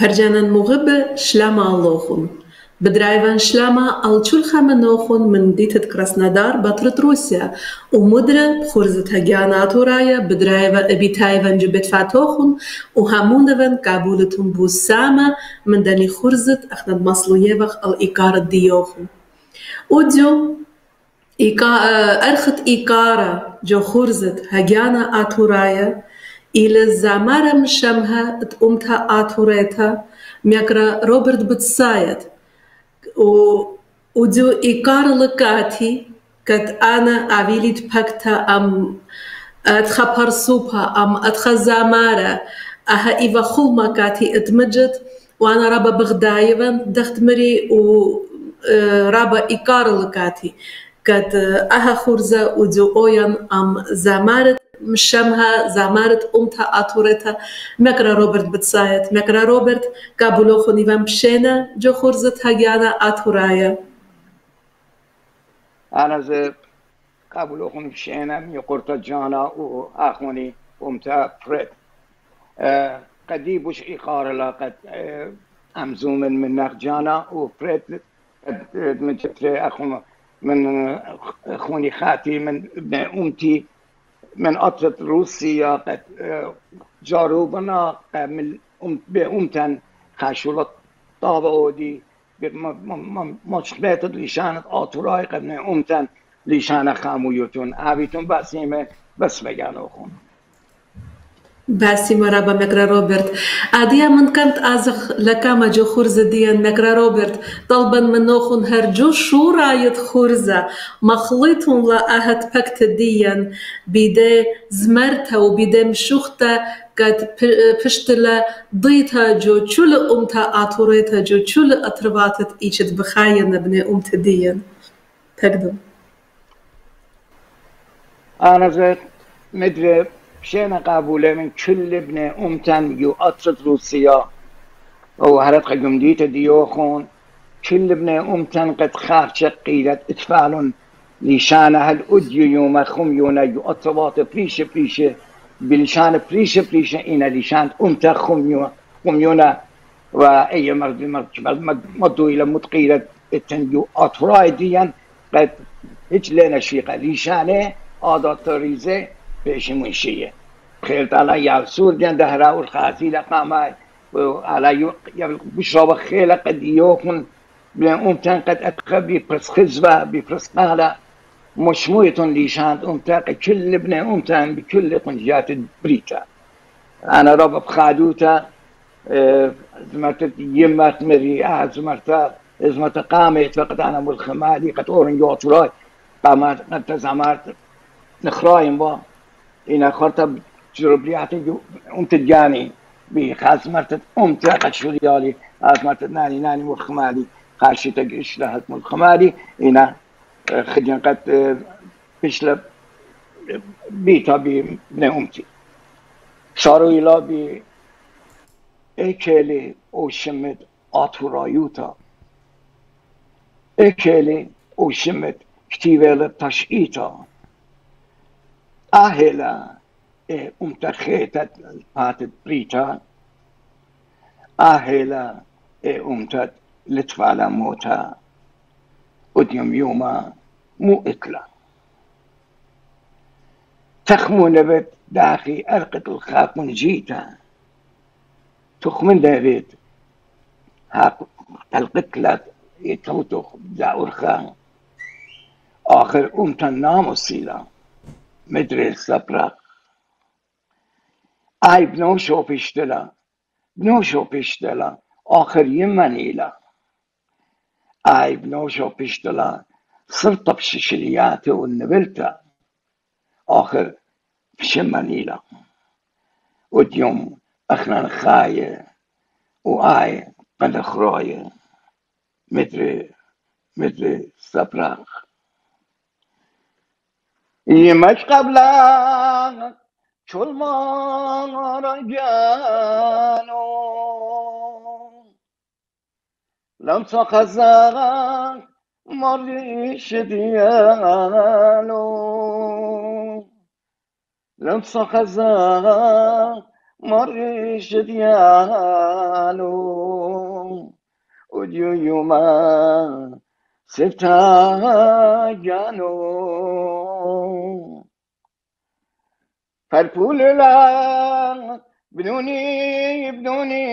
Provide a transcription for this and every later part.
برجانن مغب شلما اللوخون بدرايفان شلما الچولخا منوخون من ديتت كراسنادار بطرت روسيا ومدرة بخورزت هجاناتو رايا بدرايفا ابيتايفان جبت فاتوخون وهاموندفان كابولتهم بوسامة من داني خورزت اخند مصلويبخ الإيكار الديوخون وديو أرخت إيكارا جو خورزت هجانا آتورايا إلى الزمارة مشمها تقومتها آتوريتا ميكرا روبرت بتسايد ودو إيكار لكاتي كت أنا أبيليت بكتا أم أتخا برسوبها أم أتخا زمارة أها إيفا خلما كاتي اتمجد وأنا رابا بغدايبا دخت مري و رابا إيكار لكاتي كت أها خورزة ودو أويان أم زمارة مشمها زمارة أمتها آتورتها مكرا روبرت بتسايت مكرا روبرت قابلو خونيوان بشينا جو خورزت هجانا آتورايا أنا زي قابلو خوني بشينا يقرطة جانا وآخوني أمتها فريد قدي بوش إيقار لقد أمزوم من نخجانا وفريد من جتري أخو من أخوني خاتي من ابن أمتي من أطرة روسيا قد جاروبنا من بأمتن خاشولة طابعودي مشبهت لشانة آتوراي قد من أمتن لشانة خامويوتون عبيتون بسيمة بس بگانو خون باسي مرابا مكرا روبرت عادية من كانت أزخ لكاما جو خورزة ديان مكرا روبرت طلبا من نوخن هرجو شو رايت خورزة مخلطهم لأهت بكت ديان بيدي زمرتها وبيدي مشوختا قد بشتلا ضيتها جو چول أمتا آتوريتها جو چول أترباتت إيشت بخاين ابن أمتا ديان تقدم أنا زيت مدري شينا قابوله من كل ابن أمتن يو أطرت روسيا أو هرت قمديت ديوخون كل ابن أمتن قد خاف شقيلت اتفال لشان هالأديو يوم خميونا يو أطربات بريشة بلشان بريشة إنا لشان أمتا خميونا وأي مرد مدو إلى متقيلة التنيو أطراي ديان قد هجلنا شيقة لشانه عادات ريزه پیش منشیه خیلی تعالی یاسور دیان دهرا و الخاصی لقامای و علی بشرب خیلی قد یوکن بین امتن قد اتقبی پرسخز و بپرسقالا مشمویتون لیشاند امتن كل ابن امتن بكل قنجات بريتا انا رب بخادوتا زمرت يمت مري زمرت قامت فقد انا ملخمالي قد اورن يوتراي قامت قد زمرت نخرايم با إن خرطة جربلياتي أمت الجاني بخاص مرتد أمت قد شريالي خاص مرتد ناني ملخمالي خاشي تقش لهت ملخمالي إن خدين قد بشلب بيتا بابن أمتي شارو إلا بي اكلي أوشمت آتورايوتا اكلي أوشمت كتيبه تشئيتا أهلا أمتخيتت باتت بريتا أهلا أمتت لتفالا موتا وديم يوما مو إتلا تخمون بيت داخي أرقد الخاف من جيتا تخمن دابيت هاك القتلة يتوتخ داور خان آخر أمتا ناموسيلا مدري صبرا اي بنوشو بيشتلا آخر يمنيلا اي بنوشو بيشتلا صرت بششلياتي والنبلتا آخر بشمنيلا وديوم اخنا خاية واي قد اخراية مدري صبرا يمش قبلا چول ما رجانو لمسا خزاغا مريش ديالو لمسا خزاغا مرش دیالو ودیو یوما سفتا جانو فرپول لا بنوني بنوني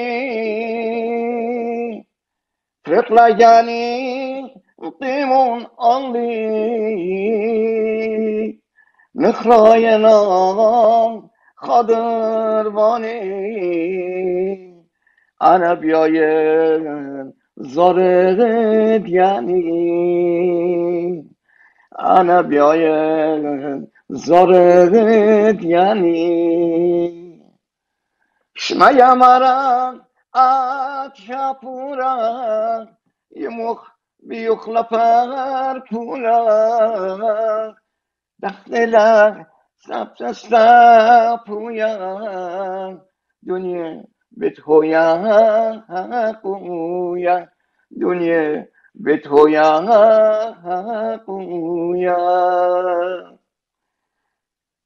فرقلا جاني قيمون الله نخراينا خضر باني أنا بياين زارد يعني أنا بياين زارد يعني شما يمارا أتشابورا يمخ بيخلفر كولا دخلها سبسستابويا دنيا بتهويا قويا دنيا بتهويا قويا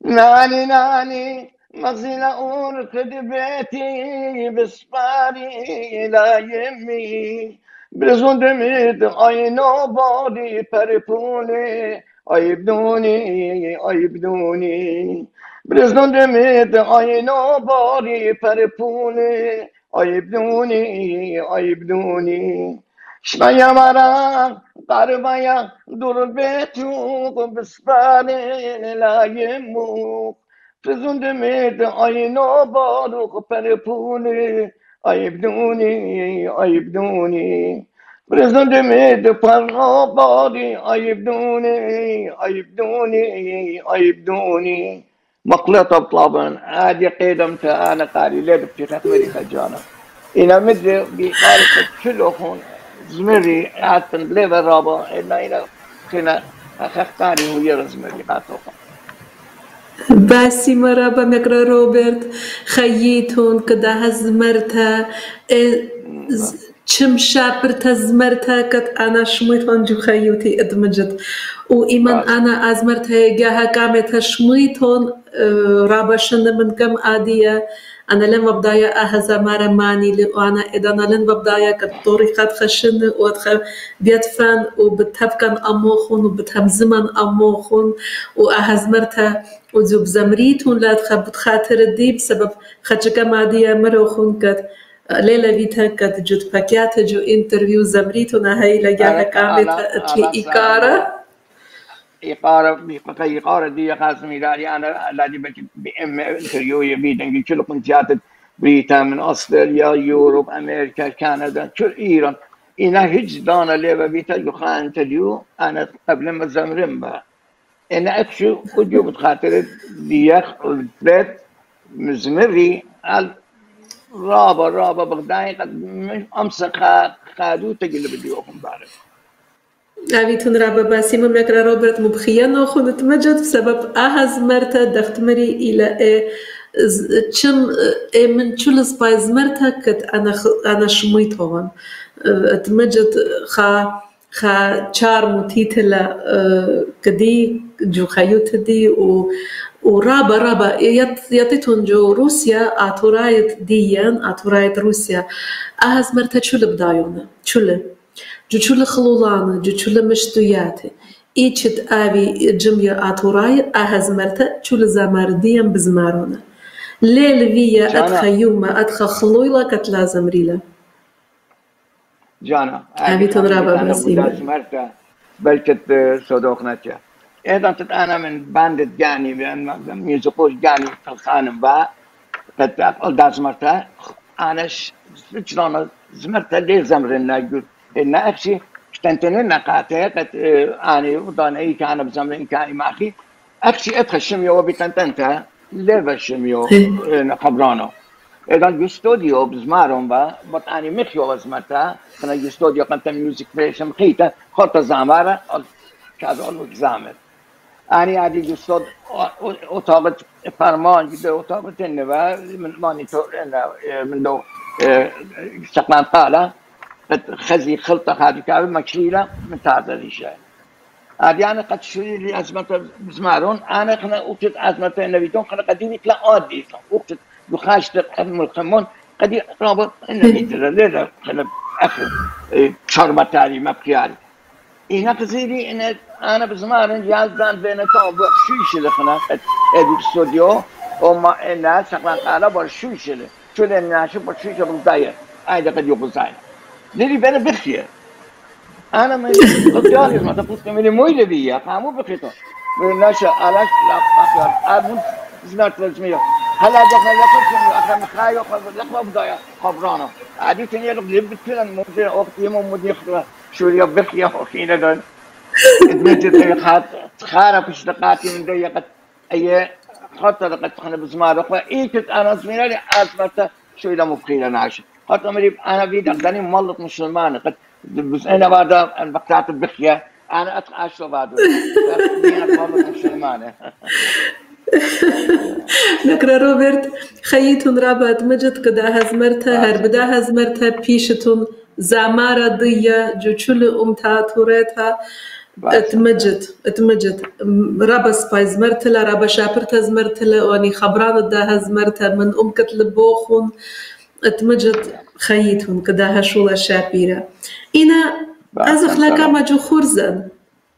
ناني ناني مغزلة أركض بيتي بسباري لا يمي برزون دميد أي نوبادي بريبوني أي بدوني برزون دميد أي نوبادي بريبوني أي بدوني شمايا مرا قربايا دور بيتو بسباري لا يمو برزون دميد أي نوبادي بريبوني أي بدوني برزون دميد برغبادي أي بدوني مقلطة بطلبا عادي قيدمت أنا قاري ليه في تخمري خجانا إنا مدري بقارقة كلهم زمري عادتن ليه الرابع إنا خنا أخذ قاري هو يرزمري قاتوقع باسی مرا مکر روبرت خییتون کده هزمرتا چم شابرت هزمرتا کت أنا شميتون جو خیوتی ادمجد و ایمان أنا أزمرتا جاها كامت شميتون رابشن من كم عادية أنا لين ببداية أهزا مارماني وأنا إذا أنا لين ببداية كطريقة خشن وأدخل بيدفن وبتهفكن أموخون وبتهم زمن أموخون وأهزمرتا وزوب زمريتون لا تخبط خاطر دي بسبب خشكة مادية مروخون كت ليلة فيتا كت جد باكيات جو انترفيو زمريتون هاي لجاها كامت اتلي إقارة دي خاصة ميلادي أنا الذي بإم انترفيو يبيدن كل قنجات بريتا من أستراليا يوروب أمريكا كندا كل إيران إنا هج دانا ليبا بيتا يخان تديو أنا قبل ما زمرن با أنا أكشو كديو بتخاطر ديخ البلد مزمري رابا بغداي قد أمسك خادو تجلب ديوهم بارك أبيتون رابا باسيم مكرا روبرت مبخيانو خونت مجد بسبب أهز مرتا دخت مري إلى چم من چولس بايز مرتا كت أنا شميت هون تمجد خا چار متيتلا كدي جو خيوت دي ورابا يطيتون جو روسيا آتورايت ديان آتورايت روسيا أهز مرتا چول بدايونا چول خلولانا چول مشتوياتي إيشت آبي جميع آتوراي أهز مرتا چول زمارديان بزمارونا ليل فيا أتخيوما أتخلويلا كتلا زمريلا جانا أبي تنرابا بسيما مرتا بلكت صدوقناتيا إذا أنا من باندت جاني ميوزيقوش جاني في الخانم با قد أقول دا زمرتا أنا شلون زمرتا ليه زمرنا يقول إن أخشي اشتنتنين نقاطع قد أنا وضان أي كان بزمرين كان معي أخشي أدخل شميو وبتنتنتا ليه بشميو خبرانو إذا الاستوديو بزمارهم با بط أنا مخيو زمرتا خنا الاستوديو قمت ميوزيك بريشم خيتا خطة زمارة كذا أقول زمر أنا عادي جسد أطاقة فرمان جدا أطاقة النبا من مانيتور من دو شقلان طالع خزي خلطة هذه كابل مكشيلة من هذا الشيء. عادي أنا قد شري لي أزمة بزمارون أنا خنا أكتب أزمة النبيتون خنا قديني كلا عادي أكتب بخاش قدم الخمون قد رابط إن يدرى لذا خلب أخر شربة تالي ما بكيالي إنا كثيري إن أنا بزمان جازدان بين توم بخشيش اللي خنا أدي الاستوديو وما الناس شغلان قالوا برشوش اللي شو الناس شو برشوش بالضايع هذا قد يقول زين للي بنا بخير أنا من قدياني ما تقول كمية مويلة بيا قاموا بخيطه والناس علاش لا بخير أبون زمان تلزميه هلا دخل لكم أخر مخايو لقوا بضايع خبرانه عادي تاني يقول بتكلم ممكن وقت يوم ممكن يخرج شو يبخ يا أخينا دون إدمجت خات خارق اشتقاتي من ضيقة أي خاطر لقد خنا بزمان رقوا إيكت أنا زميلي أثبت شو إذا مبخيل أنا عايش خاطر مريب أنا بيد أقداني مملط مسلمان قد بس أنا بعد أن بقطعت بخيا أنا أتعاش بعده أنا مملط مسلمان نكرا روبرت خيتون رابط مجد قدا هزمرتها هربدا هزمرتها بيشتون زامارة ضية جوشل تاتوريتها اتمجد رابا سبايز مرتلا رابا شابرتا زمرتلا واني خبران دا هزمرتها من كتل بوخون اتمجد خيتون قدا هشولا شابيرة إنا أزخ لكا مجو خورزن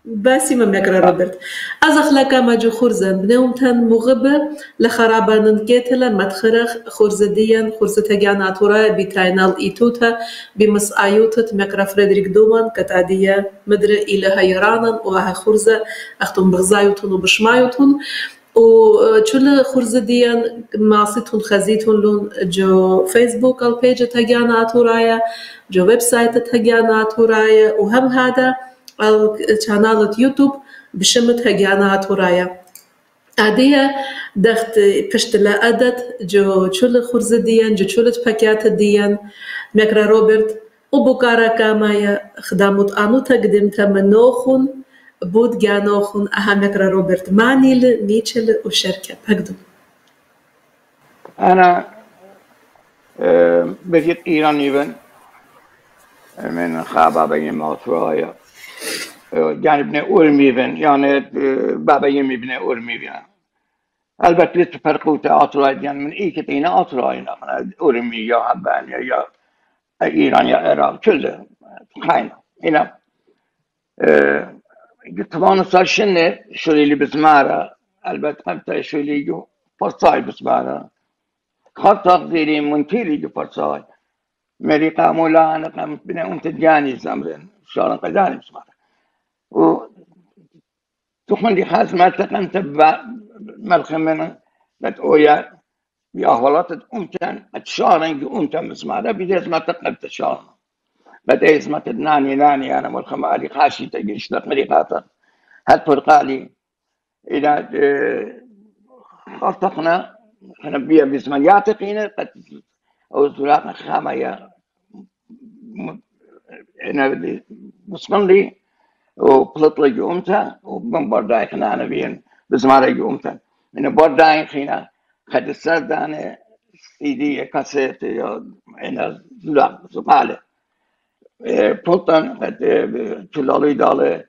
باسي ما مكرا روبرت أزخ لكا مجو خورزن بنومتن مغبة لخرابان نكيتلا مدخرخ خورزديا خورزتها ناتورا بتاينال إيتوتا بمس آيوتت مكرا فريدريك دومان كتادية مدري إلها يرانا وها خورزة أختم بغزايوتون وبشمايوتون وشل خورزديا ماسيتون خزيتون لون جو فيسبوك البيج تاجانا تورايا جو ويب سايت تاجانا تورايا وهم هذا القناة يوتيوب بشمت هجانا تورايا عادية دخت بشتلا أدت جو شل خورزديا جو شلت باكيات ديان مكرا روبرت وبكارا كامايا خدامت آنو تقدمت منوخون بود جانوخون أهمكرا روبرت مانيل ميتشل وشركة بقدم أنا بجيت إيراني بن من خابا بين موترايا يعني ابن أورمي بن يعني بابا يمي ابن أورمي بن البته لسه فرقوا تأطراي يعني من إيه كتينا أطراي أورمي يا هبان يا إيران يا عراق كله خاينة هنا طبعا صار شنة شو اللي بزمارة البته قمت شو اللي جو فرصاي بزمارة خطط زيري منتيلي جو فرصاي مريقا مولا أنا قمت بنا أنت جاني زمرين شارن قداني بزمارة و تخمن دي خاص ما تقنت ملخمنا بتقويا يا هولات أمتن أتشارن جو أمتن بزمارة بديت ما تقنت شارن بديت ما تدناني أنا ملخمالي خاشي تجيش لك مريقاتا هالفرقالي إذا خلطقنا خنبيا بزمنيات قينة قد أو زلاقنا خامية أنا بسمنلي وبلطلي جومتا وبنبرداي خنا أنا بين بزمارة جومتا من برداي خينا خد السردانة سيدي كاسيت أنا زلاق زبالة بلطن قد تلالي دالة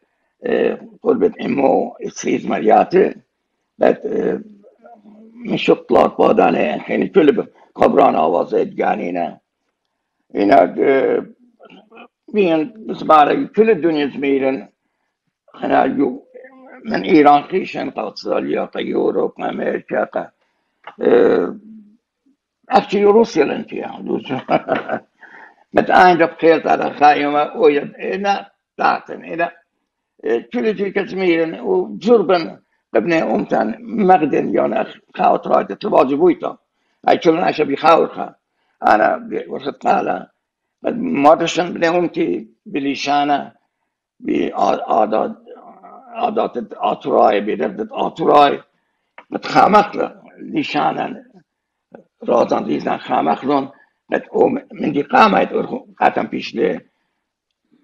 قربت إمو السيز مرياتي قد مشطلات بادانه خیلی كل خبران آوازه جانينا هنا بين بزمارة كل الدنيا زميلن خنا جو من إيران خيشن أستراليا يوروب أمريكا أكشلي روسيا لنتيا متعين بخير على خايمة ويد هنا تعتن هنا كل تلك زميلن وجربن ابن أمتن مقدن يعني خاوت راجع تواجه بويتا أي كلنا عشان بيخاورها أنا وصلت قالة مادرسن ابن أمتي بليشانة بعادات آتوراي برفض آتوراي بتخامخ ليشانة رازان ديزان خامخلون من دي قامت قاتم پیش له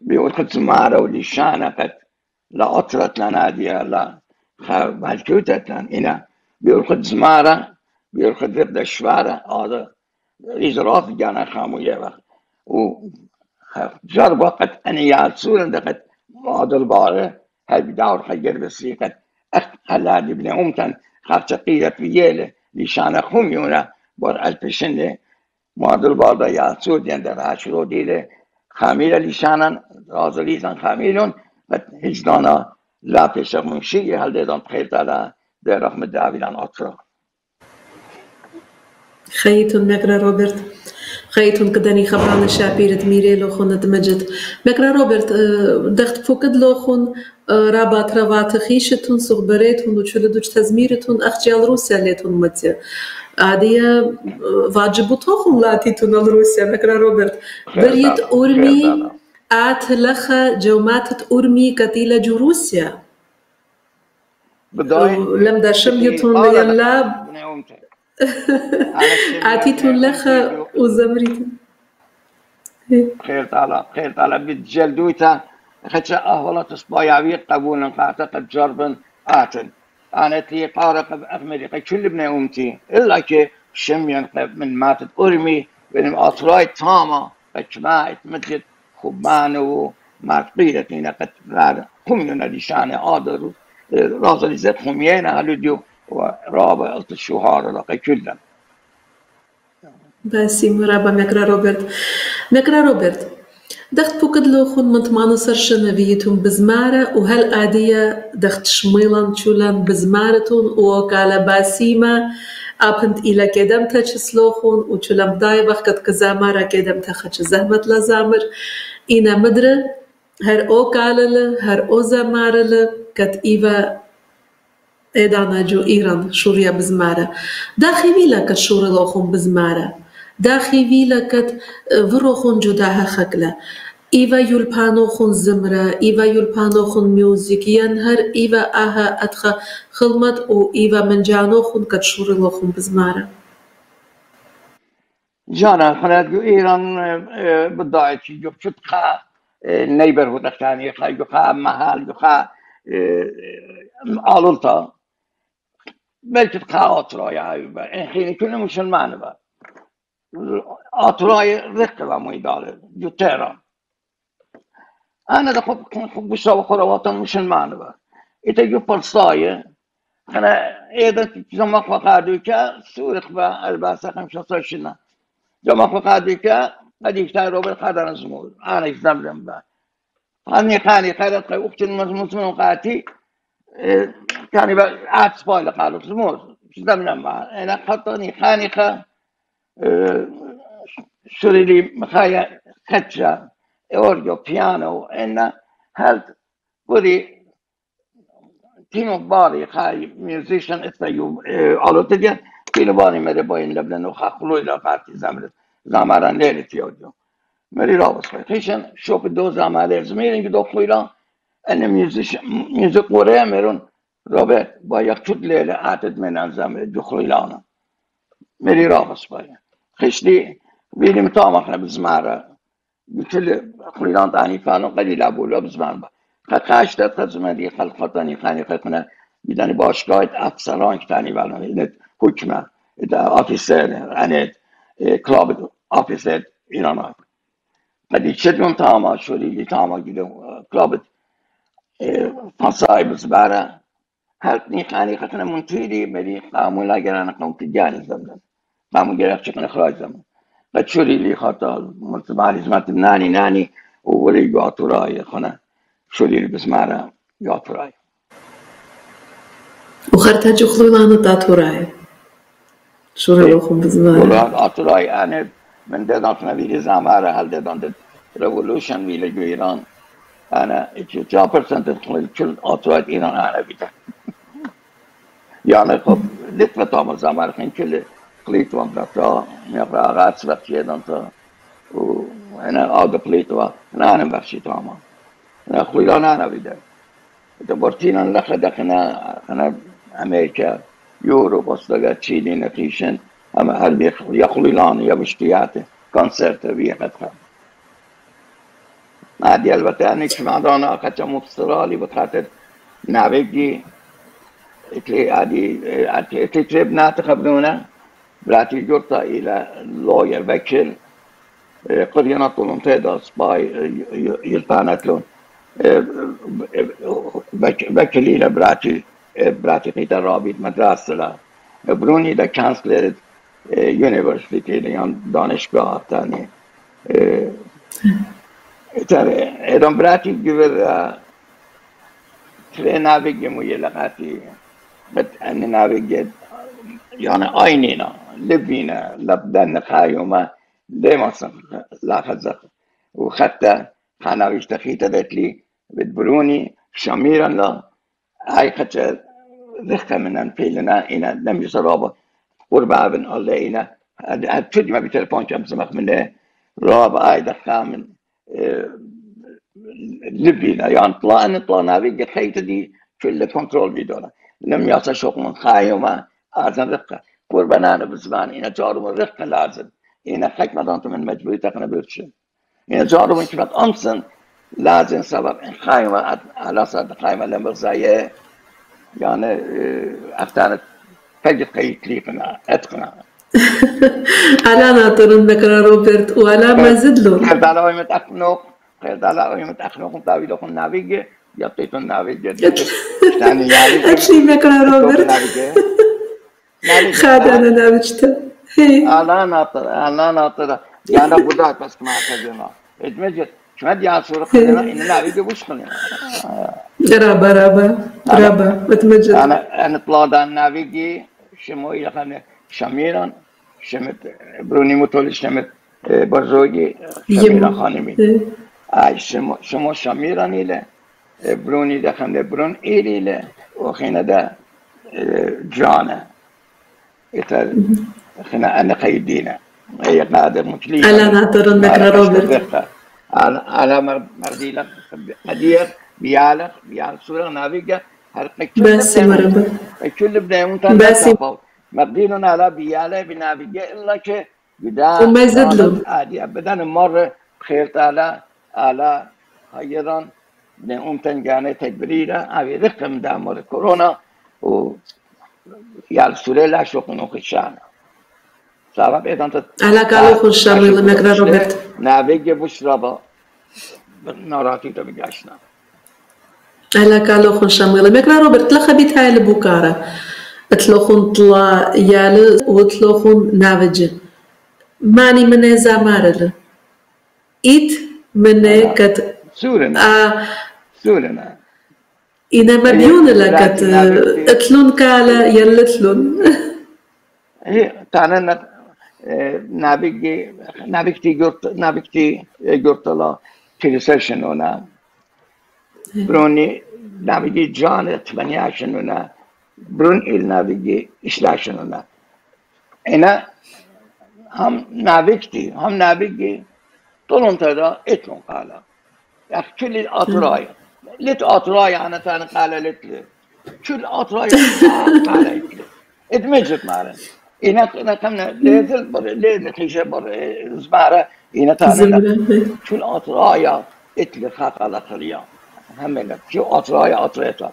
بيقول زمارة وليشانة قد لا أطرت لنا ديا لا بالكوتتن إنا بيرخد زمارة بيرخد رفد الشوارع هذا إجراءات جانا خاموية وقت وجرب وقت أن يعصون دقت هذا البارة هل بدور حجر بسيقة هلا ابن أمتن خاف تقيلة في يله لشان خميونا بار الپشنده معادل بالدا یاسود در عشرو دیده خميل لسانا رازليزان خميلون هجدانا لا بيشغمشي هل ديدان بخير على در رحمة داويلان أطرا خيتون مقرا روبرت خيتون قداني خبران شابيرت ميري لوخون دمجد مقرا روبرت دخت فوقد لوخون رابات روات خيشتون صغبريتون وشلدوش تزميرتون أخجال روسيا ليتون متي عادية واجبوتوخون لاتيتون الروسيا مقرا روبرت بريد أورمي لخا جوماتت أورمي قتيلة جو روسيا لم داشم يتون ليلاب عاتيتون لخا وزمريتون خير تعالى بتجلدوتا خدش أهولا تصبايعوي قبولا قاعدة جربا آتن أنا تي قارق أمريكا كل ابن أمتي إلا كي شميان من ماتت أرمي بين أطراي تاما اجتماعت مثل خبانو مرقيرتين قد خمينا لشان آدرو رازل زيت خمينا هلوديو ورابع الشهار لقى كلهم باسي مرابا مقرا روبرت دخت فوقد لوخون منطمانو سرشنويتون بزمارة وهل آدية دخت شميلان تشولان بزمارتون وقال باسيما أبنت إلى كدم تشس لوخون وتشولم داي وقت كزامارة كدم تخش زهمت لزامر إنا مدرة هر أو قالل هر أو زمارل كت إيوا إدانا جو إيران شوريا بزمارة داخي ويلا كت شور لوخون بزمارة داخي ويلا كت وروخون جداها خكلة إيوا يلبانو خون زمرة إيوا يلبانو خون ميوزيك ينهر إيوا آها أدخى خلمت و إيوا منجانو خون كت شور لوخون بزمارة جانا خلات جو إيران بالضاعت جو فتقة neighborhood اختاني يخا محل يخا آلولتا بلكي تقا أطراي حين كل مسلمان با أطراي رقبة ميدالة جو تيران أنا دا خب بسا وخروات مسلمان با إتا جو فرصاية أنا إذا زمق وقادو كا سورق با الباسة 15 زمق وقادو كا قد يفتح روبر قادر نزمور أنا يزدمرم با خاني خالد قي أختي المزمون قاتي كان عاد سبايل قالوا زمور يزدمرم با أنا خطني خانقة سوري مخايا خدشة أورجو بيانو إن هل بدي تيمو باري خاي ميوزيشن استيو على تجاه تيمو باري مره باين لبنان وخلوي لا قاتي زمران ليلتي يوجو مري راوس خيشن شوف دو زمالر زميرين دو خويلا ان ميوزيك ورا ميرون روبرت با يكتب ليله عدد من الزمر دو خويلانا مري راوس باين خشلي بيني متام احنا بزماره بكل خويلان تاني فانو قليل ابو بزمان خاش داد زمدي خلقتني خاني خدمنا بدن باشگاه افسران تاني بالون این حکم آفیسر انا کلاب آفیسر ایران قدی چطور تمام شدی تمام گیرم کلاب فصای بزباره هر نیخانی خدمنا منتیری مری قامون لاگران قوم تجاری زمن قامون گرفت چکن خراج زمن قد شدی لی خاطر مرتبط زمت نانی ولی جاتورای خونه شدی بزماره جاتورای وخرتها جخلونا تاتوراي شو رأيكم بزمان؟ والله أطراي أنا من دادان فنبيل زمارة هل دادان ريفولوشن ويلا إيران أنا 80% تدخل كل أطراي إيران أنا بيتا يعني خب لطفة تام زمارة خين كل قليت وانبرتا يقرأ غاتس وقتية دانتا وأنا آغا قليت أنا بخشي تاما أنا خليلان أنا بيتا تبرتينا لخ دخنا أمريكا يوروب أصدقاء تشيلي نتيشن أما هل يخليلان يبشتياته كونسرت بيقتها هذه البته أنا كمادانا أخذت مبصرالي بخاطر نابجي هذه تجرب ناتخبرونا براتي جرتا إلى لوير وكيل قرينا طولون تيداس باي يلبانتلون وكيل إلى براتي قيتا رابط مدرسة لا بروني دا كانسلر یونیورسیتی یا دانشگاه تانی ادام براتی گویر تره ناویگی مویه لغاتی بد ان ناویگی يعني آینینا لبینا لبدن خایوما لیماسن لاخذق وخدت خاناويش تخيت ذاتلي بتبروني شميرا لا هاي خدت ذخة من فيلنا إنا لم يصرابه قربا بن الله إنا هتفيد ما بتلفون شمس مخ من رابع هاي دخة من لبينا يعني طلعنا بيجي خيط دي في الكنترول بيدونا لم يصل شوق من خايوما أرزن رقة قربنا أنا بزمان إنا جارو من رقة لازم إنا خيط مدانت من مجبوري تقنا بيرشن إنا جارو من كمت أمسن لازم سبب خايوما على صد خايوما لما زيه يعني أفتانت فجأة خيط ليقنا أتقنا على ناطرن بكرة روبرت وعلى ما زدلون خير على وين متأخنوق خير على وين متأخنوق تاويلو خن نابيجي يبطيتو نابيجي ثاني يعني أكشي بكرة روبرت خاد أنا نابجته على ناطر يعني بدأت بس ما أخذنا إدمجت شو هدي على صورة خلينا إن نابيجي وش خلينا رابا متمجد أنا طلعت عن نابيجي شمو إلى خلنا شميرا شمت بروني مطول شمت برزوجي شميرا خانمي أي شمو شميرا إلى بروني دخلنا برون إلى وخينا ده جانا إتر خنا أنا قيدينا هي قاعدة مكلية على ناطرن بكرة روبرت على مرديلة قدير بيالك صورة نابيجا بس مربى كل بداية بس مرديلنا على بيالة بنابيجا إلا كي بدأ وما يزدلون عادي أبدا مرة خيرت على هيران نقوم تنجاني تكبريرة أبي رقم دامر كورونا و يال سورة لا شوقنو خشانا سبب إذا على قالوا خشامي لمكرا روبرت نابيجا بشربا ناراتي تبجاشنا على قالوا خشامي لمكرا روبرت لخبيت هاي البوكارة اتلوخون طلا يال وتلوخون نافج ماني من زمارل إيت من كت سورنا إنما بيون لكت اتلون كالا يلتلون هي تعالنا نابيكتي جورتلا كريسيشنونا بروني نابيجي جان 18 برون إل نابيجي إشلاشنونا إنا هم نابيجي طولن ترى إتلون قالا يا كل الأطراي لت أطراي أنا تاني قالا لتلي كل أطراي قالا لتلي إدمجت معنا إنا كنا لازل خيشة زبارة إنا تاني كل أطراي إتلي قالا خليا همنا شو أطرايتا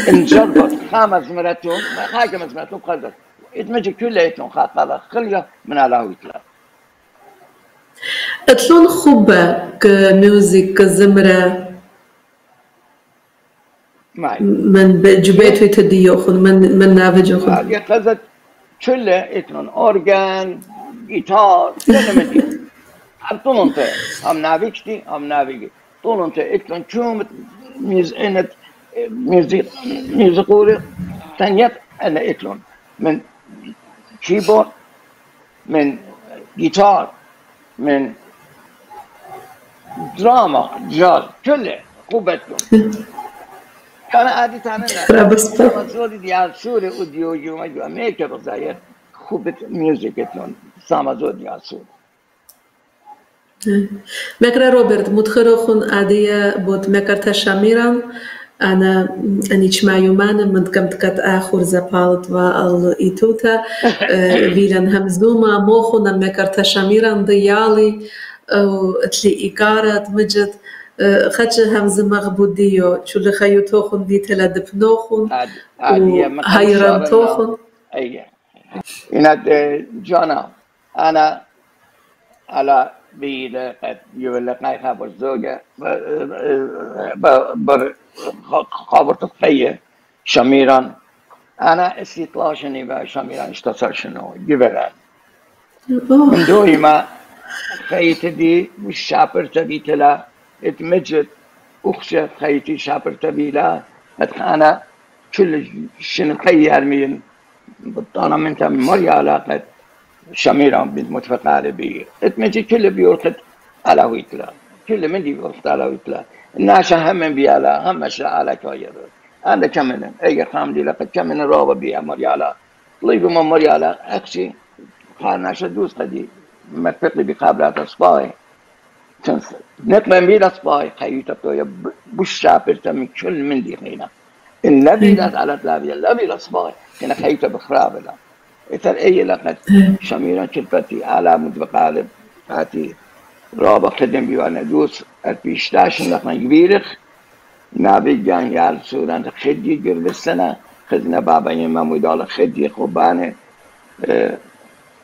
إن جربت خمس مرتون خمس مرتون قدر إدمجت كليتهم قالا خليا من على ويتلا اتلون خوبة كميوزك كزمرة من جبيت ويتديوخن من نافجوخن يتلزت كله اتلون أورغان جيتار كله مدي طولن ته هم نافيجي طولن ته اتلون شومت ميوزيقوري تانيت أنا اتلون من كيبورد من جيتار من دراما جاز كله خوبتكم كان عادي تعملنا سامازودي ديال سوري وديو يوم جو أمريكا بزاير خوبت ميوزيكتون سامازودي ديال سوري مكرا روبرت متخرخون عادية بود مكرتا شاميران أنا أنيش معيومانا من كمت كت آخر زبالت والإيتوتا فيلان همزوما موخونا مكرتا شاميران ضيالي اتلي إيقارة مجد خدش همز مغبوديو شو اللي خيو توخن دي تلا دبنوخن وهيران توخن أيه إنا جانا أنا على بيد قد يولق نايخا برزوجة خابرت فيه شميران أنا استطلاشني بشاميران اشتصر شنو جبلان من دوي ما خيتي دي مش شابر تبيت لا اتمجد أخشى خيتي شابر تبي لا أنا كل شنو خير مين بطانا من تم مريا علاقة شميران بنت متفق على اتمجد كل بيورقت على ويتلا كل من دي بيورقت على ويتلا الناس هم بيالا هم شاء على كاير أنا كمن أي خام دي لقد كمن رابع بيا مريالا طليب من مريالا أكشي خالنا شدوس قدي متفق بقابلات أصباي نطلع بيلا أصباي خيوتا بتويا بشابر تم كل من دي خينا النبي لا على تلابي النبي الأصباي كنا خيوتا بخرابنا إثر أي لقد شميرا كلفتي على متبقالب هاتي رابع خدم بيوانا دوس البيشتاش نحن كبيرخ نابي جان يال سوران خدي قرب السنة خدنا بابا يما مدال خدي خوبانه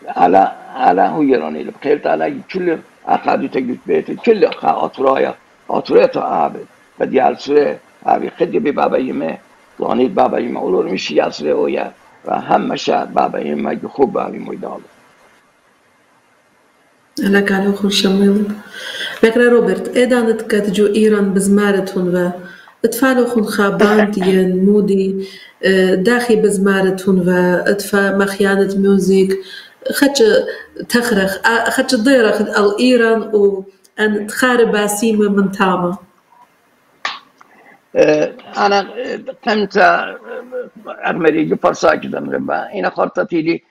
على هو يراني بخيرت على كل أخذت تجد بيت كل أطرايا تا عابد بدي يال سورة عابي خدي ببابا يما لاني بابا يما أولور مش يال سورة ويا وهم شا بابا يما خوب عابي مدال لك على خل شميل لك روبرت إدانت كتجو إيران بزمارتون و اتفالو خون خابان ديان مودي داخي بزمارتون و اتفا مخيانة ميوزيك خدش تخرخ خدش ضيرخ الإيران و أن تخارب باسيمة من تاما أنا قمت أرمري فرصة كده مربع إنا خرطتي لي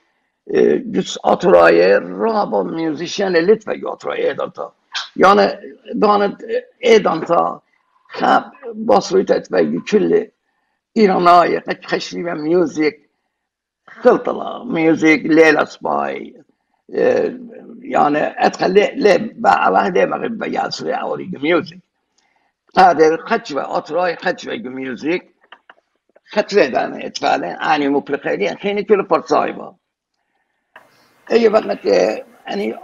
جس أطرائي رابا ميوزيشن لتفا أطرائي إدانتا يعني دانت إدانتا خب بصريت أتفاجئ كل إيرانية خشري من ميوزيك خلطة ميوزيك ليلة سباي يعني أدخل ليه بعد ما غير بياسري أوري ميوزيك هذا خشوة أطراي خشوة ميوزيك خشوة ده أتفعله أنا مبلغين خيني كل فرصايبه أي وقت يعني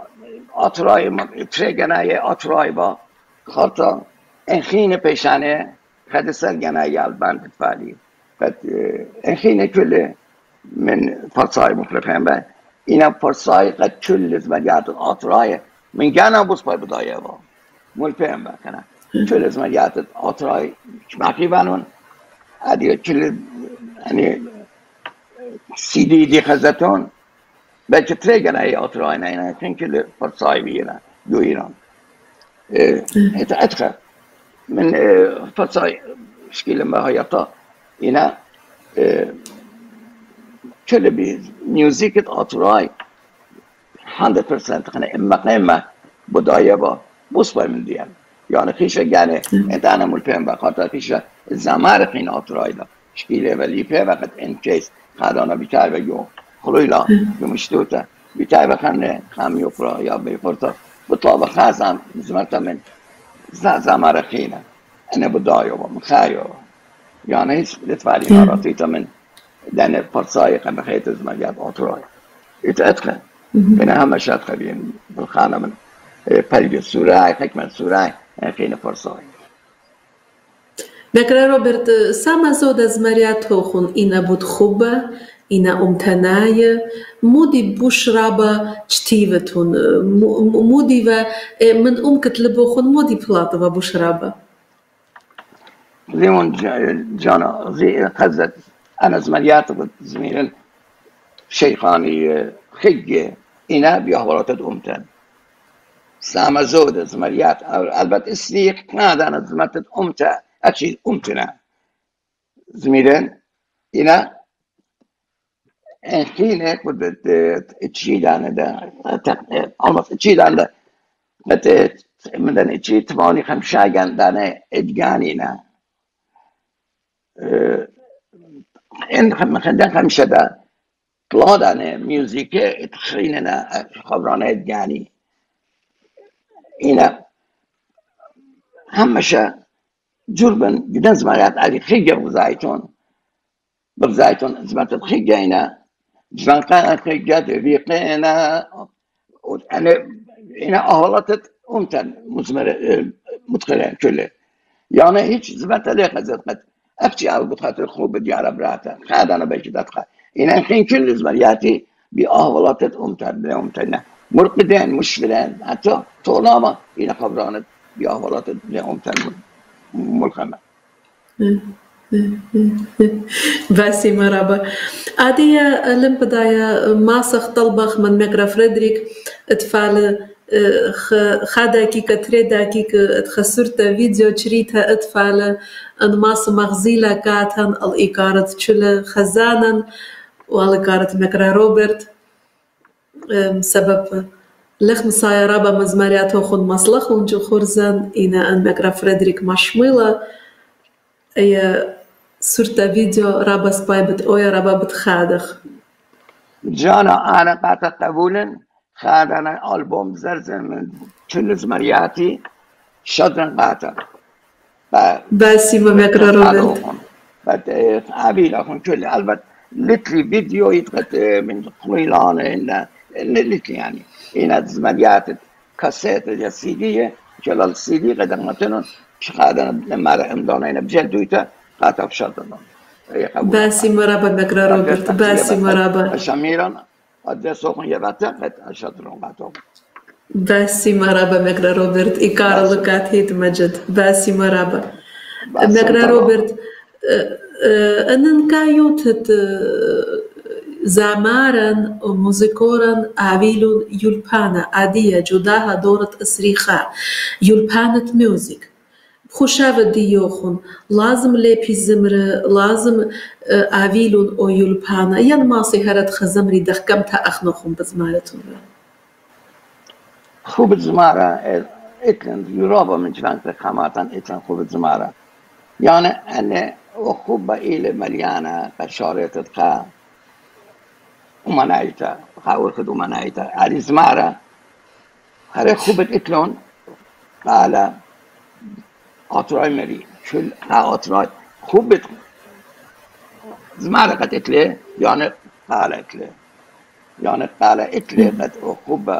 أطراي تريجناي أطرايبه خاطر انخين پیشانه خد سرگنه یالبان بتفالی قد انخين كل من فرصاي مخلفين با اینا فرصاي قد كل زمانيات الأطراي من جانا بوس باي بداية با ملفين با كنا كل زمانيات الأطراي شماكي بانون هذه كل يعني سي دي خزتون بلك تريجنا اي أطراي نينا كن كل فرصاي بينا دو إيران اتخذ من فرصاي شكل ما هيطا هنا كل بميوزيك أطراي 100% خنا إما بداية با بوسبا من ديال يعني خيشة يعني انت أنا ملفين بخاطر خيشة الزمار خين أطراي دا شكيلة ولی په وقت این کیس خدانا بیتر بگو خلویلا بمشتوتا بیتر بخنه خمی افرا یا بیفرتا بطلاب خازم زمرتا من زمر خینه انا بدايو ومخايو يعني هيش لتفعلي مراتيتا من لأن فرصايقة بخيت زمجات أطراي يتأدخل من أهم شات خبين بالخانة من بلد السوراي حكمة السوراي خين فرصاي بكرة روبرت ساما زود زمريات هوخون إنا بود خوبة إنا أمتناية مودي بوش رابا جتيفتون مودي و من كتلبوخون مودي بلاطة بوش رابا زيمون جانا زي خزت أنا زمريات زميل شيخاني خجة إنا بيهورات أمتن ساما زود زمريات البت اسنيق نادا أنا زمرت أمتا أشي أمتنا زميلين إنا حينك بدت تشيل أنا ده almost تشيل أنا بدت مثلا تشيل 58 دانة إدجانينا إن خدنا 5 ده طلع دانة ميوزيك تخريننا خبرانة إدجاني إنا همشة جربن جدا زمانات علي خيجة بغزايتون زمانات خيجة إنا زمان كان خيجة بيقينا أنا أهلتت أمتن مدخلة كله يعني هيك زمانات ليه خزت أبتي على بخاطر خوب ديارة براتا خاد أنا بيجي دتخا إن الحين كل زمرياتي بأهولات أمتنا مرقدين مشفلين حتى طولما إلى خبرانة بأهولات أمتنا ملخمة. باسي مرحبا. عادية لم بداية ماسخ طلبخ من مقرا فريدريك اتفال خادا كيكا تريدا كيكا اتخسرتا فيديو تشريتها اتفال ان ماس مغزيلا كاتن الإيكارة تشل خزانا والإيكارة مقرا روبرت سبب لخ مسايا رابا مزماريات وخون مصلخ ونجو خورزان إنا ان مقرا فريدريك مشميلة اي صورتا فيديو رابا سبايبت اويا رابا بتخادخ جانا أنا قاطع قبولا خادنا ألبوم زرزن من كل زمرياتي شدرن قاطع باسي ما مقرا روبرت بعد أبي لكم كل البت لتلي فيديو يتقط من خليلان إن لتلي يعني إن زمريات كاسيت يا سيدية جلال السيدي قدمتنا شخادنا لما امضانين بجلدويته قاطع شدرن باسي مرابا مقرا روبرت باسي مرابا شميرا قد سوقن يبتا قد شدرن قاطع باسي مرابا مقرا روبرت إيكار لقات هيت مجد باسي مرابا مقرا روبرت أنن كايوتت زامارا وموزيكورا عويلون يلبانا عادية جداها دورة أسريخا يلبانة ميوزيك خوشاوة ديوخون لازم ليبي زمر لازم عويلون أو يلبانا ين ماسي هرد خزمري دخكمتا أخنوخون بزمارتون خوب زمارة اتلن يوروبا من جوانت خاماتان اتلن خوب زمارة يعني أنا وخوب إلى مليانة قشارة تدخا ومنايتا خاور خد ومنايتا على زمارة هره خوب اتلون قال أطراي مري شل أطراي خوب زمارة قد اتله يعني قال اتله يعني قال اتله قد خوب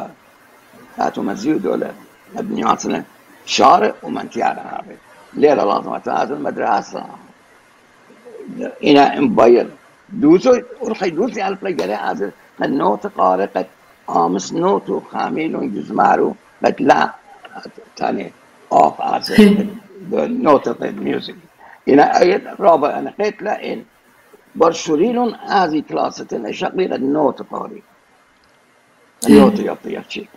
هاتو مزيود ولا مبنياتنا شارع ومنتيارة هذا ليلة لازم تازل مدرسة إنا إمباير دوزو ورخي دوزي على الفلجرة هذا النوت قارقة آمس نوتو خاميلون جزمارو but لا تاني off as النوت الميوزك إنا أيد رابع أنا قلت لا إن برشوريلون هذه كلاسة الشقيقة النوت قاري النوت يعطي شيء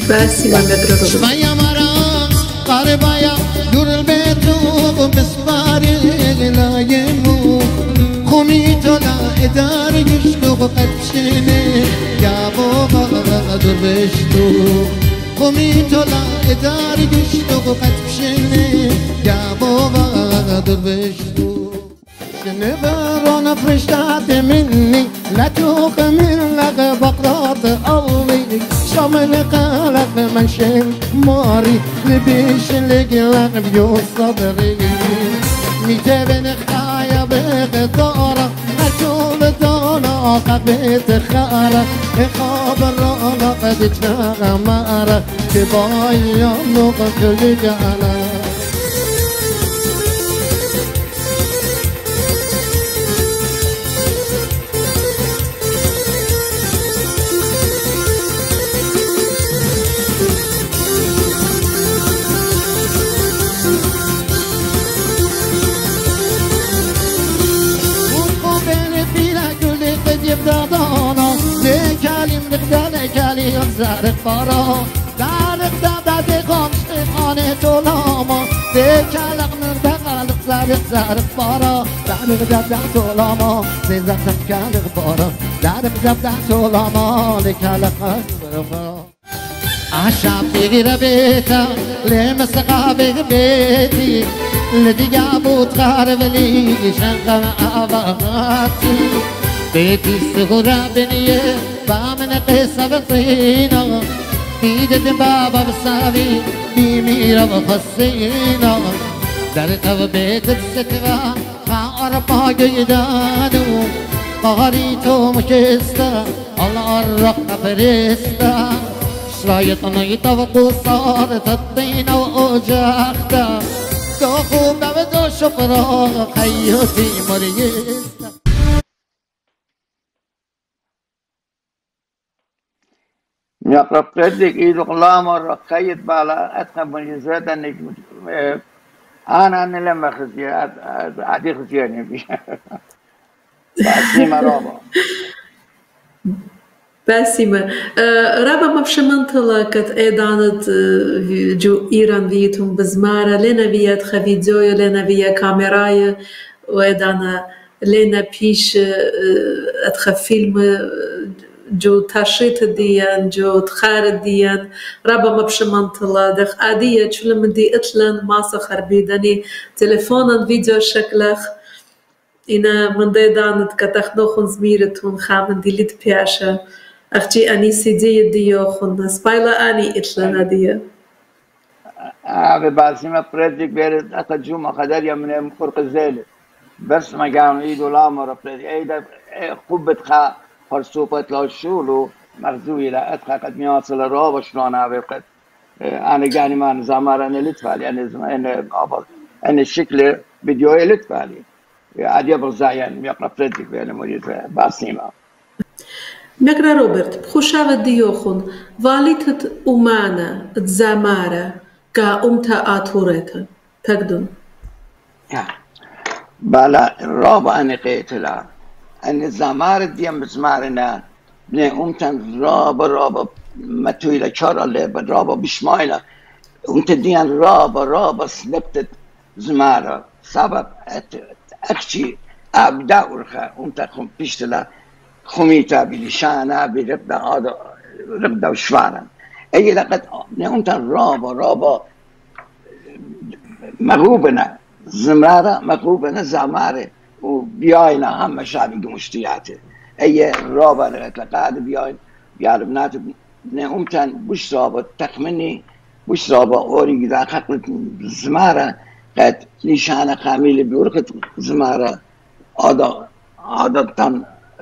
باسي ما مقرا شوية مرة قربايا دور البيت وبسباري لا يمو خميت لا إدار يشلو قدشني يا بابا دور بشتو خميت لا إدار يشلو قدشني يا بابا دور بشتو نبرون فرشتات مني لا تخمر لك بقرات الله شامل قلق منشن ماري لبيش لقلق بيو صدري ميتبن خايا بغدارة أشول دانا قبيت خارة خابر رانا قد تغمارة كبايا نقل جعلا دادانا لكالیم دقدان کالیم زرق بارا زرق داده خامش خانه تولاما لکالق نردقالق زرق بارا زرق داده تولاما زرق کالق بارا زرق داده تولاما لکالق زرق بارا عشاب بغير بيتا لمسقى بيتي الذي جابوت غارب لي شنقم أبغاتي بيتي الصغرى بنية بامن قصة بطينة بيدت بابا بصابي بيميرة بخصينة درقب بيت السترة خاربا جيدانو قاريتو مكستا الله الرق فرستا شرايطنا يطبقوا صارت الطينة وأجاختا دو خوب به دو شکر خیاطی مریست يقرب فردك إيدو غلام ورقيت بالا أتقى مجزات أنك أنا لما خزي عادي خزياني بي باسيما رابا باسيما رابا ما بشمنطلة كت إيدانت جو إيران فيتهم بزمارة لنا فيات خفيدزوية لنا فيا كاميراية وإيدانا لنا بيش أتخف فيلم جو تشريط ديان جو تخار ديان رابا ما بشمنطلة دخ عادية شو لما دي إتلان ما سخر بيداني تليفونا فيديو شكلخ إنا من دي دانت كتخدوخن زميرتون خامن دي ليت بياشا أختي أني سيدي ديوخن سبايلا أني إتلان دي أبي باسيما فردك بيرد أتجوم أخدر يمن فرق الزيلة بس ما كانوا إيدو لامر فردك إيدا خوبت خا فرسوبة لاشولو مغزوي لا أتخا قد مياصل رابا شلون أبي قد أنا جاني ما نزامر أنا لتفالي أنا الشكل فيديوهي لتفالي عادي برزايان يقرأ فردك بيانا مريضة باسيما مقرا روبرت بخوشاوة ديوخن واليتت أمانا تزامارة كا أمتا آتوريتا تقدم بالا رابا أنا قيتلا أن الزمارة ديان بزمارنا بني أمتن رابا متويلة شارع اللي رابا بشمايلة أمت ديان رابا سلبتت زمارة سبب أكشي أبدا ورخا أمت خم بيشتلا خميتا بلشانا بربدا وشوارا أي لقد بني أمتن رابا مغوبنا زمارة مغوبنا زمارة وبياينا هم شعبي مشتياته اي رابا لقاعد بياين بيعرفنات نعمتن بوش رابا تخمني بوش رابا اوري اذا خقلت زمارة قد ليشانا خاميل بيورقت زمارة عادة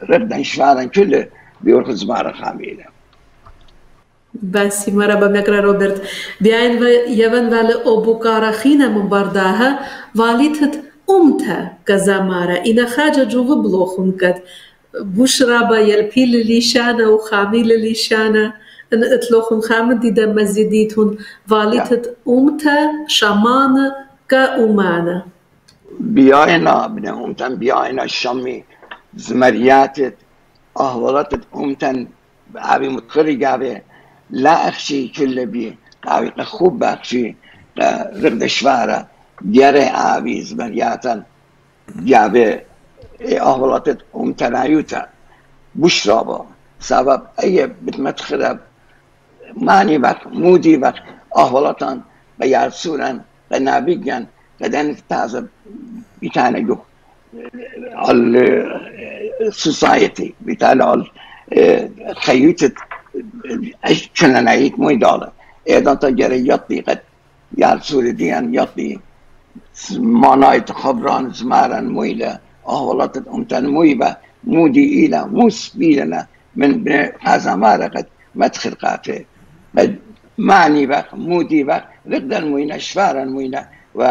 ربدا شوارا كله بيورقت زمارة خاميلة باسي مرحبا مقرا روبرت بياين يوان والي أبوكارا خينا مبارداها واليتت أمتا كزامارة إنا خاجة جوه بلوخن كد بوش رابا يلبيل ليشانا وخاميل ليشانا إن إتلوخن خامن ديدا مزيديتون واليتت أمتا شامان كأمانا بياينا بنا أمتن بياينا الشامي زمرياتت أهولتت أمتن عبي متخرج عبي لا أخشي كل بي عبي خوب أخشي رغد شوارة دیاره آویز بریاتن دیابه اهولاتت امتنایوتا بوش رابا سبب ای بتمتخرب معنی وقت مودی وقت اهولاتان بیارسورن و نبیگن قدن تازه بیتانه جو السوسايتي بتاع خيوتة شنو نعيك موي داله ايضا تجري يطي قد يارسور ديان يطي مانايت خبران زمارن مويلة اهولات امتن مويبة مودي إلى موس بيلنا من هزمارة قد مدخل قاته قد معني بق مودي بق رقدا موينة شفارا موينة و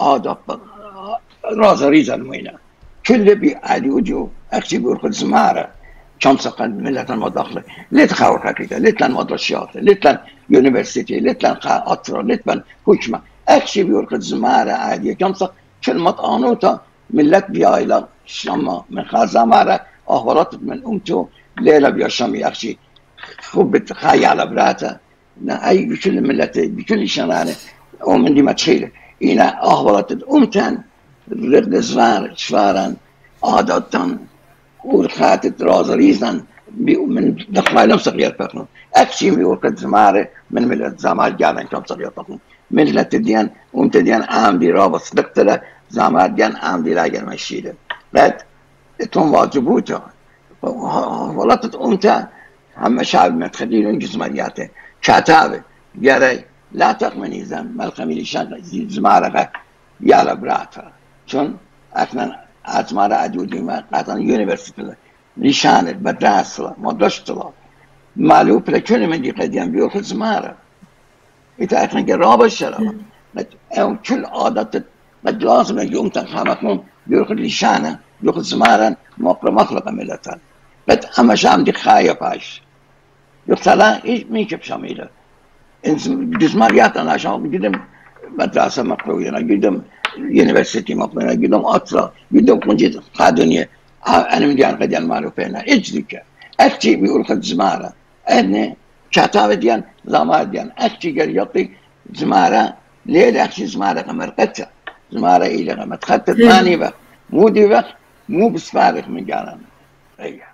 آداب راز ريزا موينة كل بي عادي وجو اكتب ورقد زمارة شمسقا ملة المداخلة لتخاور حقيقة لتلن مدرسيات لتلن يونيفرسيتي لتلن قاطرة لتلن حكمة اكتب ورقد زمارة عادي شمسق كلمة آنوتا ملت بيايلا شما من خازمارة أهورات من أمتو ليلة بيشامي أخشي خوب بتخيال براتا أي بكل ملتي بكل شنانة ومن دي ما تخيله إنا أهورات أمتن رقد زوار شفارا عادتان ورخات راز ريزن من دخل لهم صغير بقنون أكشي بيورقد زمارة من ملت زمار جانا كم صغير بقنون ملت ديان أمت ديان عام دي رابط دكتلا زمار ديان عام دي لاجر مشيله بعد تون واجبوتا ولات أمتا هم شعب متخلين جسمانياته كاتابه جاري لا تقمني زم ملقمي لشان زمارة يالا براتا چون اكنا ازمارة عدودي ما قطعا يونيفرسيتي لشانت مدرسة مدرسة معلوم لكل من دي قديم بيوخذ زمارة إذا اكنا قرابة الشرابة كل عادة قد لازم يوم تنخامكم يروح لشانة يروح زمارا مخلقة ملتا قد أما شام دي خايفاش يقتلا إيش ميكب شاميلة جزماريات أنا عشان قدم مدرسة مقروية قدم يونيفرسيتي مقروية قدم أطرا قدم كنجد قادونية أنا من ديان قديان معروفين إجلك أكتي بيقول خد زمارة أنا كاتابة ديان زمارة ديان أكتي قال يعطي زمارة ليه أكتي زمارة كمرقتها زمارة إلى ما تخطط ماني بقى مو دي بقى مو بسفارق من جانا أيه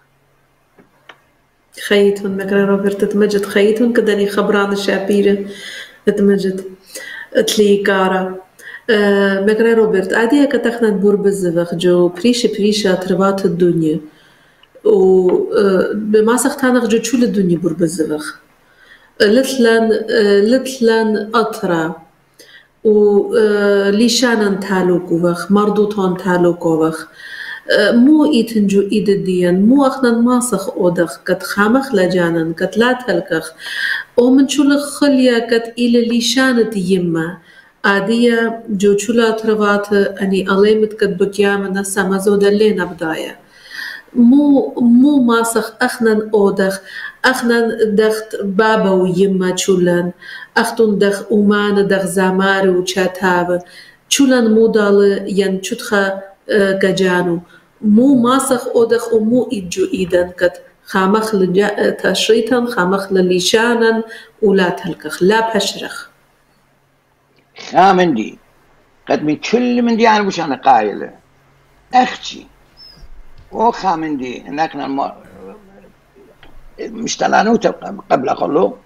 خيتون مكرا روبرت تمجد خيتون كدني خبران الشابيرة تمجد تلي كارا مكرا روبرت عادية كتخنا نبور بالزبخ جو بريشة تربات الدنيا و بما سختانخ جو شو الدنيا بور بالزبخ لتلان أطرا و ليشانن تالوكوخ مردوتون تالوكوخ مو إيتنجو إيد الدين مو أخنا ماسخ أودخ كت خامخ لجانن كت لا تلكخ ومن شو خليا كت إلى ليشانة يما عادية جو شولا تروات أني أليمت كت بكيامنا سامزو دلينا بداية مو ماسخ أخنا أودخ أخنا دخت بابا ويما شولن أختون دخ أمان دخ زامار وشاتاب شولن مودال ين شتخا جانو مو ماسخ أودخ ومو إيجو إيدن كت خامخ تشريطن خامخ لليشانن ولا تلكخ لا بشرخ خامن دي قد من كل من دي أنا مش أنا قايلة أختي وخامن دي إنكنا مشتلانوت قبل أقوله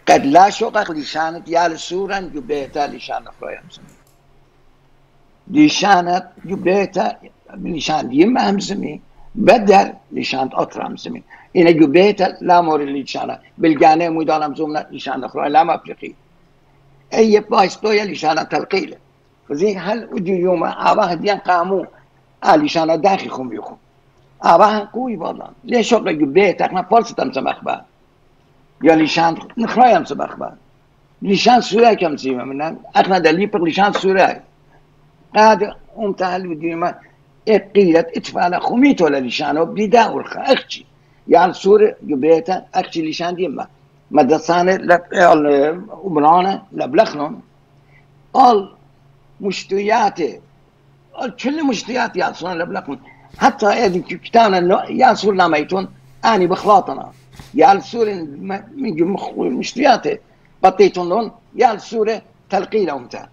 قد لا شقق لشانت يال سورا جبيتا لشان أخرى لشانت جبيتا لشان يما همسمي بدل لشان أطرا همسمي إن جبيتا لا مور لشانة بالجانب مدال همسمنا لشان أخرى لا مبلغي أي بايس تويا لشان تلقيله فزي هل ودي يوم أباه ديان قاموا لشان داخل خم بيخم أباه قوي والله ليش شغل جبيتا إحنا فرصة همسم أخبار يا لشان نخرى همسم أخبار لشان سوريا كم سيما منا إحنا دليل لشان سوريا هذا أمتحل بديما قيلة إتفالا خميت ولا لشانه بدا ورخا أختي يعني سورة جبيتا أختي لشان ديما مدرسانة وبنانا لبلخنون قال مشتياتي قال كل مشتياتي يعصون لبلخنون حتى هذه كتابنا يعصون لاميتون أنا بخلاطنا يعني سورة من مشتياتي بطيتون لون يعني سورة تلقيلة أمتحل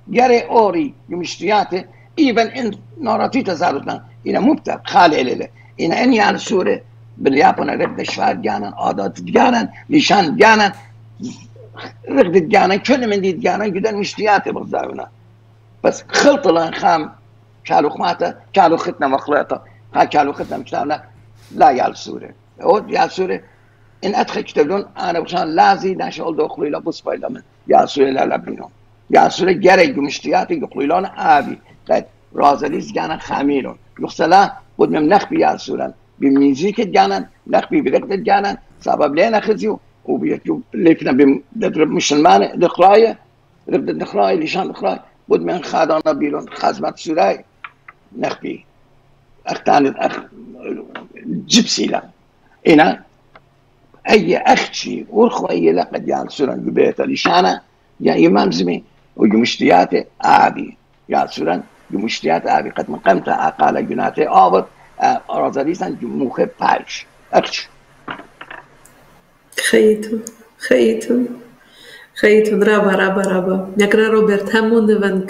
جري أوري يمشتياته إيفن إن نورتي تزارتنا إنا مبتع خالي إليه إنا إني على سورة باليابان رقد شفار جانا عادات جانا لشان جانا رقد جانا كل من دي جانا جدا مشتياته بالزاونا بس خلط لها خام كالو خماته كالو ختنا مخلطة كالو ختنا مشتانا لا يال سورة يال سورة إن أدخل كتبلون أنا بخشان لازي ناشول دخلي لبس بايلا من يال سورة لا لبنهم ياسورة جري جمشتياتي يقولون آبي قد رازليز جانا خاميلون يخسلا بود من نخبي ياسورة بميزيك جانا نخبي برقد جانا سبب لنا خزيو وبيجو لكنا بمدرب مسلمان دخلاية رقد دخلاية لشان دخلاية بود من خادانا بيلون خازمات سوراي نخبي أختان جبسي لا إنا أي أختي ورخوية لقد ياسورة جبيتا لشانا يا إمام زمي وجمشتياته آبي يا سوران جمشتيات آبي قد مقامت أقال جناته آبط رازاليسان جموخ بايش أكش خيتون رابا نكرا روبرت همون دفن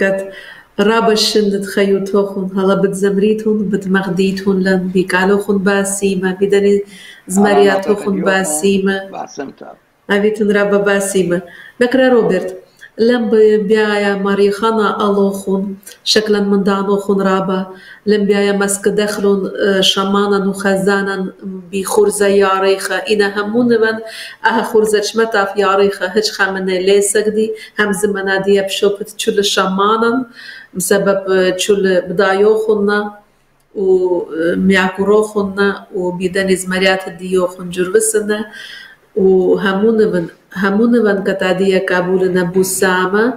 رابا الشندت خيوتوخون هلا بتزمريتون بتمغديتون لن بيكالوخون باسيمة بدني زمرياتوخون باسيمة باسمتا أبيتون رابا باسيمة نكرا روبرت لم بيايا ماريخانا ألوخون شكلا من دانوخون رابا لم بيايا مسك دخلون شمانا وخزانا بخرزة ياريخة إنا همون من خرزة شمتا في ياريخة هج خامنة ليسك دي هم زمنا دي بشوبت تشول شمانا بسبب تشول بدايوخونا ومياكوروخونا وبيداني زمريات ديوخون جروسنا وهمون من كتادية كابولنا بوسامة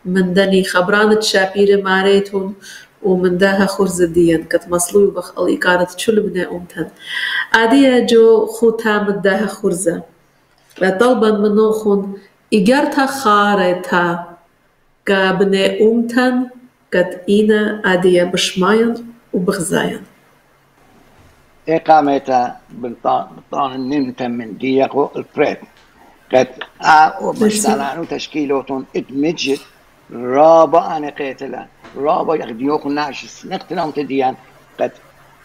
من دني خبرانة شابير ماريتون ومن داها خرز ديان كت مصلوي بخ ألي كانت تشل بنا أمتن عادية جو خوتا من داها خرزة طلبا منوخون إجارتا خارتا كبنا أمتن كت إينا عادية بشماين وبغزاين إقامتها بطان النمتن من ديقو الفريد قد ومشتغلانو تشكيلوتون اتمجد رابا أنا قيتلا رابا يخديوخو ناشس نقتناهم تديان قد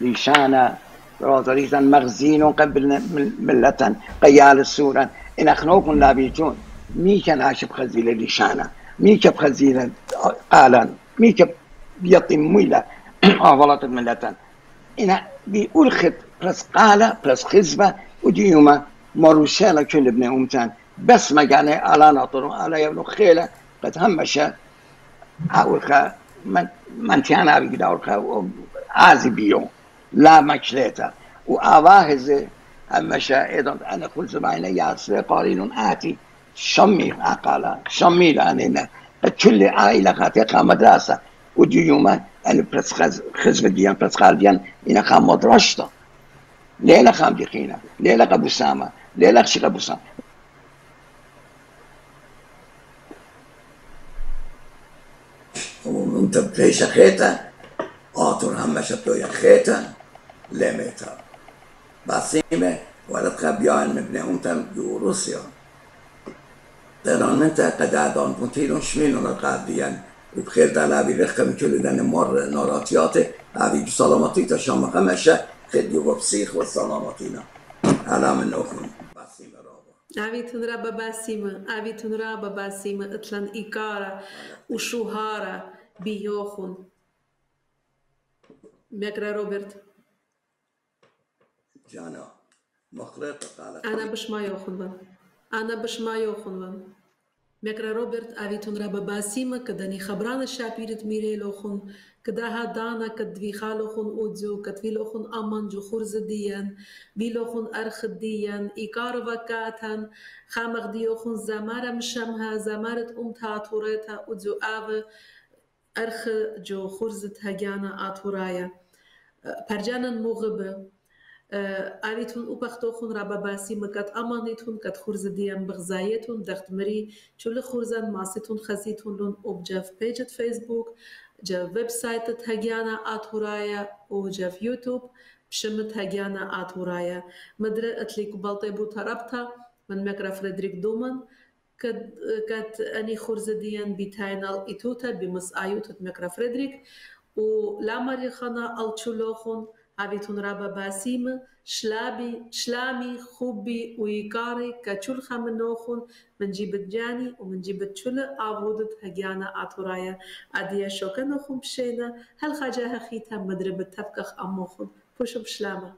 ليشانا رازريزا مغزينون قبل ملة قيال السورة إن أخنوكم لابيتون ميكا ناشب خزيلة ليشانا ميكا بخزيلة قالا ميكا بيطي مويلة أغلطت ملة إن بيقول خد بس قالة بس خزبة وديوما مروشانا كل ابن أمتان بس ما يعني على ناطر على يبنو خيلة قد همشا أولخا من تيانا بيقدا أولخا عازي بيو لا مكشليتا وأواهز همشا إذن أنا قلت زباينا ياسر قارين آتي شمي أقالا شمي لأننا قد كل عائلة خاتقها مدرسة وديوما أنا بس خزب ديان بس قال ديان إنا خام مدرشتا ليلة خام دقينا ليلة قبو سامة ليلة خشي قبو سامة وانت بليش خيتا آتون همش بلويا خيتا لميتا بسيمة ولا تخبيان مبنى انت بروسيا لأن انت قد عدان بنتيرون شميلون القاديان وبخير دلابي رخم كل دن مر ناراتياتي عبي بسلامتي تشام خمشة خديو بسيخ والسلامتينا على من نوخن بسيمة رابا عبيتون رابا باسيمة عبيتون رابا باسيمة اطلن إيكارا وشوهارا بيوخن ميكرا روبرت جانا مخلطة قالت أنا بش ما يوخن بان أنا بش ما يوخن بان ميكرا روبرت عبيتون رابا باسيمة كدني خبران الشابيرت ميري لوخن كداها دانا كدوي خالوخن أودزو كدوي لوخن أمان جو خورز ديان بي لوخن أرخ ديان إيكار وكاتن خامغ ديوخن زمارة مشمها زمارة أمتها طوريتها أودزو آو أرخ جو خورزت هجانا آطورايا برجانا مغبة آويتون أوبختوخن رابا باسيمة كد أمانيتون كد خورز ديان بغزايتون دخت مري چول خورزان ماسيتون خزيتون لون أوبجاف بيجت فيسبوك جا ويب سايت هجانا آطورايا وجا في يوتيوب بشمت هجانا آطورايا مدري أتليكو بالطيبو تربتا من مكرا فريدريك دومان كد أني خورز ديان بيتاينال إتوتا بمس آيوتت مكرا فريدريك ولا مريخانا الچولوخن عبيتون رابا باسيمة شلامي خوبي ويكاري كچول خمنوخن من جيبت جاني ومن جيبت چول آبودت هجانا آطورايا عديا شوكنوخن بشينا هل خاجاها خيتا مدربت تفكخ أموخن پوشو بشلامة